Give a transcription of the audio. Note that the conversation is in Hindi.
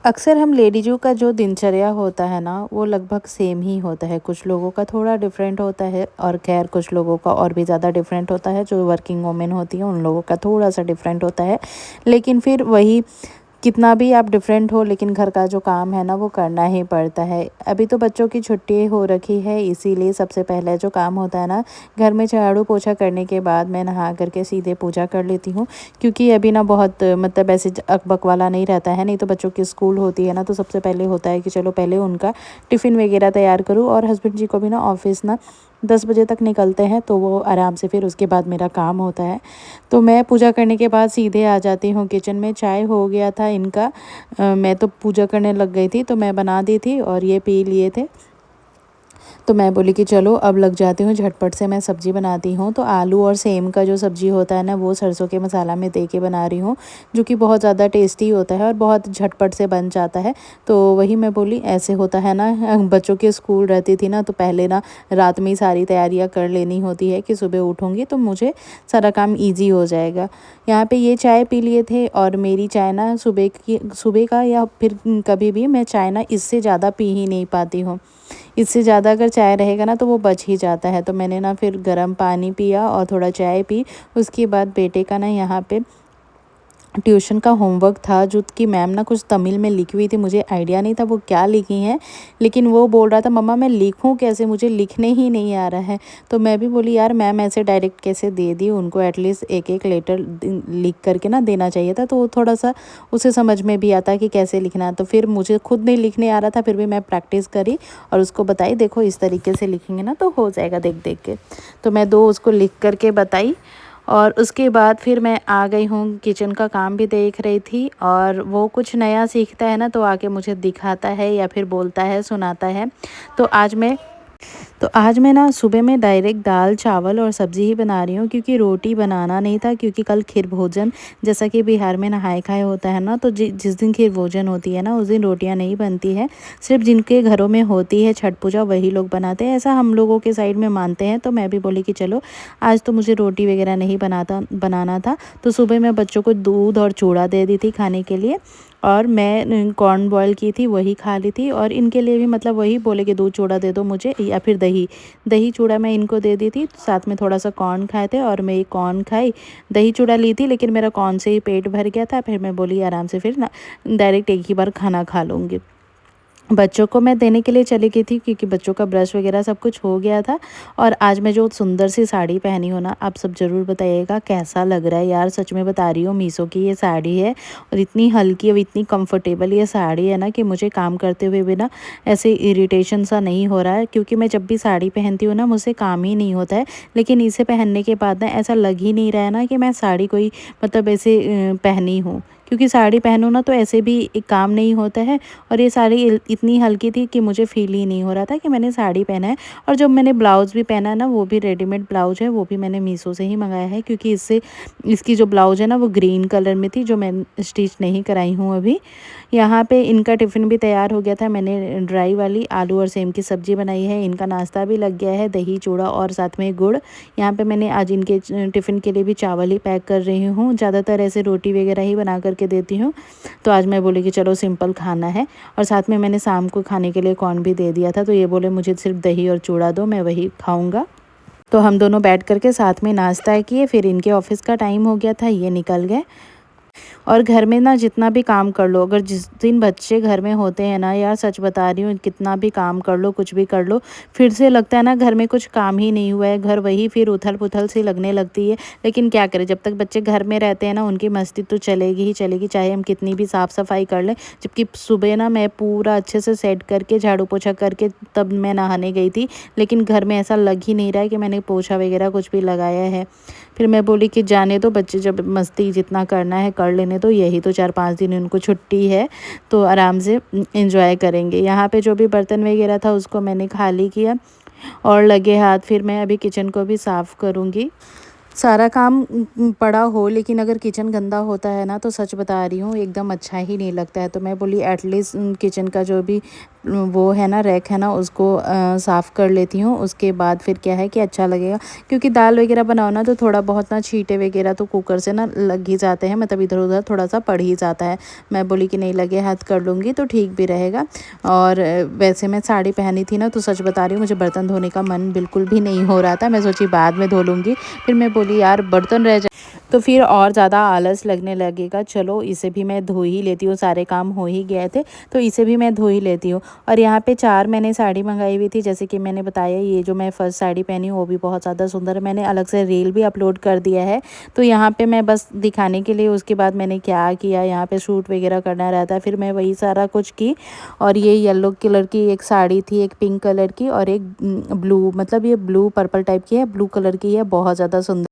अक्सर हम लेडीज़ों का जो दिनचर्या होता है ना, वो लगभग सेम ही होता है। कुछ लोगों का थोड़ा डिफरेंट होता है और ख़ैर कुछ लोगों का और भी ज़्यादा डिफरेंट होता है। जो वर्किंग वुमेन होती हैं, उन लोगों का थोड़ा-सा डिफरेंट होता है। लेकिन फिर वही, कितना भी आप डिफरेंट हो लेकिन घर का जो काम है ना वो करना ही पड़ता है। अभी तो बच्चों की छुट्टी हो रखी है, इसीलिए सबसे पहले जो काम होता है ना, घर में झाड़ू पोछा करने के बाद मैं नहा करके सीधे पूजा कर लेती हूँ। क्योंकि अभी ना बहुत मतलब ऐसे अकबक वाला नहीं रहता है, नहीं तो बच्चों की स्कूल होती है ना, तो सबसे पहले होता है कि चलो पहले उनका टिफ़िन वगैरह तैयार करूँ। और हस्बैंड जी को भी ना ऑफिस ना 10 बजे तक निकलते हैं, तो वो आराम से फिर उसके बाद मेरा काम होता है। तो मैं पूजा करने के बाद सीधे आ जाती हूँ किचन में। चाय हो गया था इनका, मैं तो पूजा करने लग गई थी, तो मैं बना दी थी और ये पी लिए थे। तो मैं बोली कि चलो अब लग जाती हूँ, झटपट से मैं सब्ज़ी बनाती हूँ। तो आलू और सेम का जो सब्ज़ी होता है ना, वो सरसों के मसाला में दे के बना रही हूँ, जो कि बहुत ज़्यादा टेस्टी होता है और बहुत झटपट से बन जाता है। तो वही मैं बोली, ऐसे होता है ना, बच्चों के स्कूल रहती थी ना, तो पहले ना रात में ही सारी तैयारियाँ कर लेनी होती है कि सुबह उठूँगी तो मुझे सारा काम ईज़ी हो जाएगा। यहाँ पे ये चाय पी लिए थे और मेरी चाय ना सुबह का या फिर कभी भी मैं चाय ना इससे ज़्यादा पी ही नहीं पाती हूँ। इससे ज़्यादा अगर चाय रहेगा ना तो वो बच ही जाता है। तो मैंने ना फिर गर्म पानी पिया और थोड़ा चाय पी। उसके बाद बेटे का ना यहाँ पे ट्यूशन का होमवर्क था, जो कि मैम ना कुछ तमिल में लिखी हुई थी, मुझे आइडिया नहीं था वो क्या लिखी हैं। लेकिन वो बोल रहा था, मम्मा मैं लिखूं कैसे, मुझे लिखने ही नहीं आ रहा है। तो मैं भी बोली यार मैम ऐसे डायरेक्ट कैसे दे दी, उनको एटलीस्ट एक एक लेटर लिख करके ना देना चाहिए था, तो वो थोड़ा सा उसे समझ में भी आता कि कैसे लिखना है। तो फिर मुझे खुद नहीं लिखने आ रहा था, फिर भी मैं प्रैक्टिस करी और उसको बताई, देखो इस तरीके से लिखेंगे ना तो हो जाएगा देख देख के। तो मैं दो उसको लिख करके बताई और उसके बाद फिर मैं आ गई हूँ, किचन का काम भी देख रही थी। और वो कुछ नया सीखता है ना, तो आके मुझे दिखाता है या फिर बोलता है, सुनाता है। तो आज मैं ना सुबह में डायरेक्ट दाल चावल और सब्ज़ी ही बना रही हूँ, क्योंकि रोटी बनाना नहीं था। क्योंकि कल खीर भोजन, जैसा कि बिहार में नहाए खाए होता है ना, तो जिस दिन खीर भोजन होती है ना, उस दिन रोटियाँ नहीं बनती है। सिर्फ जिनके घरों में होती है छठ पूजा वही लोग बनाते हैं, ऐसा हम लोगों के साइड में मानते हैं। तो मैं भी बोली कि चलो आज तो मुझे रोटी वगैरह नहीं बनाना था। तो सुबह मैं बच्चों को दूध और चूड़ा दे दी थी खाने के लिए, और मैं कॉर्न बॉयल की थी वही खा ली थी। और इनके लिए भी मतलब वही बोले कि दूध चूड़ा दे दो मुझे, या फिर दही दही चूड़ा मैं इनको दे दी थी। साथ में थोड़ा सा कॉर्न खाए थे और मैं एक कॉर्न खाई, दही चूड़ा ली थी, लेकिन मेरा कॉर्न से ही पेट भर गया था। फिर मैं बोली आराम से फिर ना डायरेक्ट एक ही बार खाना खा लूँगी। बच्चों को मैं देने के लिए चली गई थी, क्योंकि बच्चों का ब्रश वगैरह सब कुछ हो गया था। और आज मैं जो सुंदर सी साड़ी पहनी हूँ ना, आप सब ज़रूर बताइएगा कैसा लग रहा है यार। सच में बता रही हूँ, मीशो की ये साड़ी है और इतनी हल्की और इतनी कंफर्टेबल ये साड़ी है ना, कि मुझे काम करते हुए भी ना ऐसे इरिटेशन सा नहीं हो रहा है। क्योंकि मैं जब भी साड़ी पहनती हूँ ना, मुझसे काम ही नहीं होता है। लेकिन इसे पहनने के बाद ना ऐसा लग ही नहीं रहा है ना कि मैं साड़ी कोई मतलब ऐसे पहनी हूँ। क्योंकि साड़ी पहनो ना तो ऐसे भी एक काम नहीं होता है। और ये साड़ी इतनी हल्की थी कि मुझे फ़ील ही नहीं हो रहा था कि मैंने साड़ी पहना है। और जो मैंने ब्लाउज़ भी पहना है ना, वो भी रेडीमेड ब्लाउज़ है, वो भी मैंने मीशो से ही मंगाया है। क्योंकि इसकी जो ब्लाउज़ है ना, वो ग्रीन कलर में थी, जो मैं स्टिच नहीं कराई हूँ अभी। यहाँ पे इनका टिफ़िन भी तैयार हो गया था। मैंने ड्राई वाली आलू और सेम की सब्ज़ी बनाई है, इनका नाश्ता भी लग गया है, दही चूड़ा और साथ में गुड़। यहाँ पे मैंने आज इनके टिफ़िन के लिए भी चावल ही पैक कर रही हूँ, ज़्यादातर ऐसे रोटी वगैरह ही बना करके देती हूँ। तो आज मैं बोली कि चलो सिंपल खाना है। और साथ में मैंने शाम को खाने के लिए कॉर्न भी दे दिया था, तो ये बोले मुझे सिर्फ दही और चूड़ा दो, मैं वही खाऊंगा। तो हम दोनों बैठ करके साथ में नाश्ता किए। फिर इनके ऑफिस का टाइम हो गया था, ये निकल गए। और घर में ना जितना भी काम कर लो, अगर जिस दिन बच्चे घर में होते हैं ना यार, सच बता रही हूँ, कितना भी काम कर लो, कुछ भी कर लो, फिर से लगता है ना घर में कुछ काम ही नहीं हुआ है। घर वही फिर उथल पुथल सी लगने लगती है। लेकिन क्या करें, जब तक बच्चे घर में रहते हैं ना, उनकी मस्ती तो चलेगी ही चलेगी, चाहे हम कितनी भी साफ़ सफाई कर लें। जबकि सुबह ना मैं पूरा अच्छे से सेट करके झाड़ू पोछा करके तब मैं नहाने गई थी। लेकिन घर में ऐसा लग ही नहीं रहा है कि मैंने पोछा वगैरह कुछ भी लगाया है। फिर मैं बोली कि जाने दो, बच्चे जब मस्ती जितना करना है कर लेने दो, यही तो 4-5 दिन उनको छुट्टी है, तो आराम से एंजॉय करेंगे। यहाँ पे जो भी बर्तन वगैरह था उसको मैंने खाली किया और लगे हाथ फिर मैं अभी किचन को भी साफ़ करूँगी। सारा काम पड़ा हो, लेकिन अगर किचन गंदा होता है ना, तो सच बता रही हूँ एकदम अच्छा ही नहीं लगता है। तो मैं बोली एटलीस्ट किचन का जो भी वो है ना रैक है ना उसको साफ़ कर लेती हूँ। उसके बाद फिर क्या है कि अच्छा लगेगा, क्योंकि दाल वगैरह बनाओ ना तो थोड़ा बहुत ना छींटे वगैरह तो कुकर से ना लग ही जाते हैं, मतलब इधर उधर थोड़ा सा पड़ ही जाता है। मैं बोली कि नहीं लगे हाथ कर लूँगी तो ठीक भी रहेगा। और वैसे मैं साड़ी पहनी थी ना, तो सच बता रही हूँ मुझे बर्तन धोने का मन बिल्कुल भी नहीं हो रहा था। मैं सोची बाद में धो लूँगी, फिर मैं बोली यार बर्तन रह तो फिर और ज़्यादा आलस लगने लगेगा। चलो इसे भी मैं धो ही लेती हूँ, सारे काम हो ही गए थे तो इसे भी मैं धो ही लेती हूँ। और यहाँ पे 4 मैंने साड़ी मंगाई हुई थी, जैसे कि मैंने बताया ये जो मैं फर्स्ट साड़ी पहनी हूँ वो भी बहुत ज़्यादा सुंदर है। मैंने अलग से रील भी अपलोड कर दिया है, तो यहाँ पे मैं बस दिखाने के लिए उसके बाद मैंने क्या किया, यहाँ पे शूट वगैरह करना रहता है, फिर मैं वही सारा कुछ की। और ये येलो कलर की एक साड़ी थी, एक पिंक कलर की और एक ब्लू, मतलब ये ब्लू पर्पल टाइप की है, ब्लू कलर की है, बहुत ज़्यादा सुंदर।